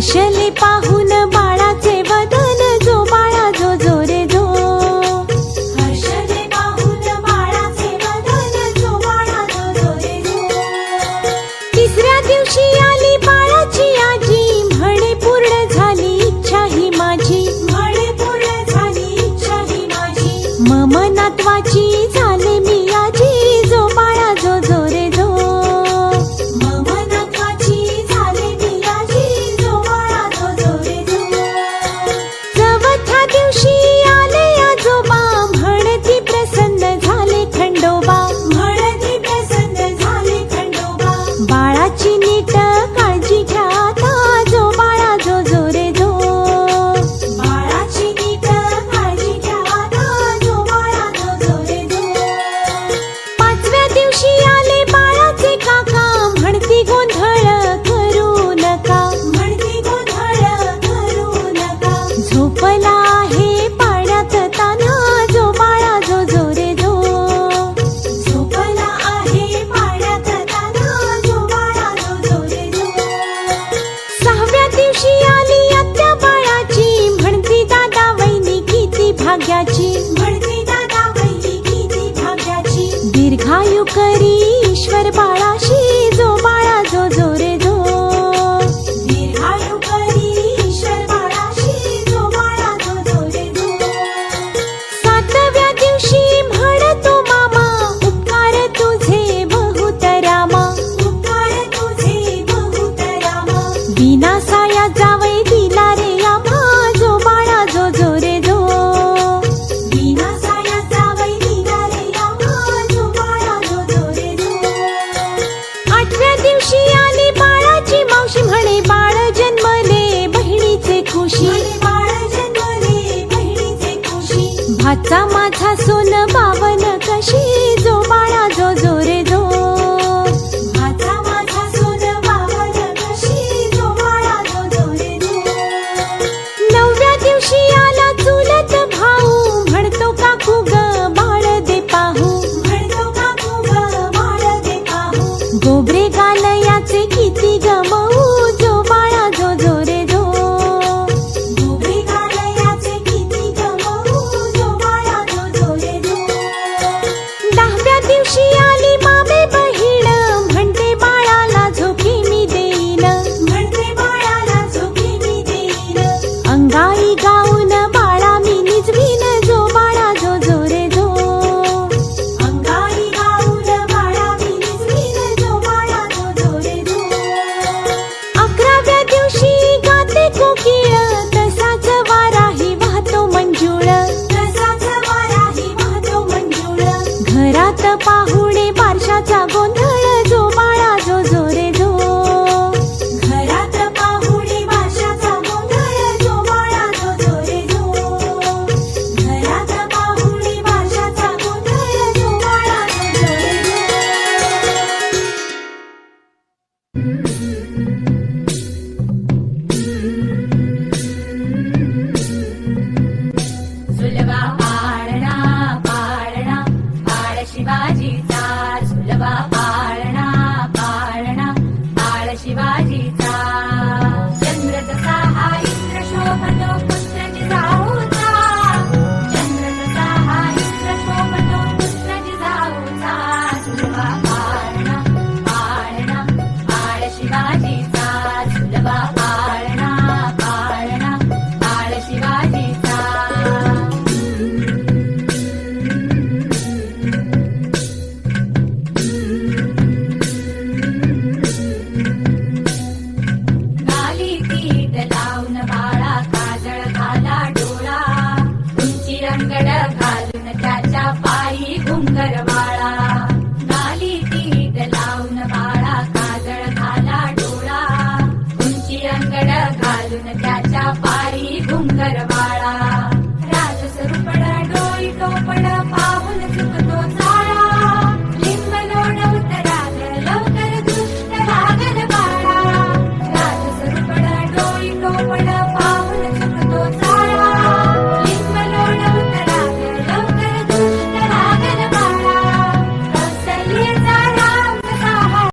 हर्षले पाहून बाळाचे वदन, जो बाळा जो जो रे जो. हर्षले पाहून बाळाचे वदन, जो बाळा जो जो रे जो. तिसऱ्या दिवशी आली बाळाची आजी, म्हणे पूर्ण झाली इच्छा ही माझी. म्हणे पूर्ण झाली इच्छा ही माझी. मम नातवाची झाले मी आजी, जो बाळा जो जो रे जो. बाळाची नीट काळजी घ्या आता, जो बाळा जो जो रे जो. बाळाची नीट काळजी घ्या आता, जो बाळा जो जो रे जो. पाचव्या दिवशी आले बाळाचे काका, म्हणती गोंधळ करू नका. म्हणती गोंधळ करू नका. झोपला आहे पाण्यात तान्हा, जो बाळा जो जो रे जो. झोपला आहे पाण्यात तान्हा, जो बाळा जो जो रे जो. सहाव्या दिवशी आली आत्या बाळाची, म्हणती दादा वहिनी किती भाग्याची. म्हणती दादा वहिनी किती भाग्याची. दीर्घायु करी ईश्वर बाळाशी, जो बाळा जो जो रे जो. दीर्घायु करी ईश्वर बाळाशी, जो बाळा जो जो रे जो. सातव्या दिवशी म्हणतो मामा, उपकार तुझे बहुत रामा. उपकार तुझे बहुत रामा. विनासाया जावई दिला रे आम्हा, जो बाळा जो जो रे जो. विनासाया जावई दिला रे आम्हा, जो बाळा जो जो रे जो. आठव्या दिवशी आली बाळाची मावशी, म्हणे बाळ जन्मले बहिणीचे खुशी. बाळ जन्मले बहिणीचे खुशी. भाचा माझा सोन बावन कशी, जो बाळा जो जो रे जो. भाचा माझा सोन बावन कशी, जो बाळा जो जो रे जो. नवव्या दिवशी आला चुलत भाऊ, म्हणतो काकू ग बाळ दे पाहू. म्हणतो काकू ग बाळ दे पाहू. गोबरे गाल याचे किती गमवू, जो बाळा जो जो रे जो. गोबरे गाल याचे किती गमवू, जो बाळा जो जो रे जो. दहाव्या दिवशी आली मामे बहीण, म्हणते बाळाला झोके मी देईन. म्हणते बाळाला झोके मी देईन. अंगाई गाऊन बाळा मी निजवीन, जो बाळा जो जो रे जो. अंगाई गाऊन बाळा मी निजवीन, जो बाळा जो जो रे जो. अकराव्या दिवशी गाते कोकिळ, तसाच वाराही वाहतो मंजुळ. तसाच वाराही वाहतो मंजुळ. घरात पाहुणे बारशाचा गोंधळ, जो बाळा जो जो रे जो. घरात पाहुणे बारशाचा गोंधळ, जो बाळा जो जो रे जो. घरात पाहुणे बारशाचा गोंधळ, जो बाळा जो जो रे जो. झुलवा पाळणा पाळणा, बाळ शिवाजीचा. झुलवा पाळणा पाळणा, बाळ शिवाजीचा. चंद्र जसा हा इंद्र शोभतो, पुत्र जिजाऊचा. चंद्र जसा हा इंद्र शोभतो, पुत्र जिजाऊचा. झुलवा पाळणा पाळणा, बाळ शिवाजीचा. झुलवा पाळणा पाळणा, बाळ शिवाजीचा. गाली तीट लावून बाळा, काजळ घाला डोळा. उंची रंगड घालून त्याच्या पायी घुंगर वाळा. गाली तीट लावून बाळा, काजळ घाला डोळा. उंची रंगड घालून त्याच्या पायी घुंगर वाळा.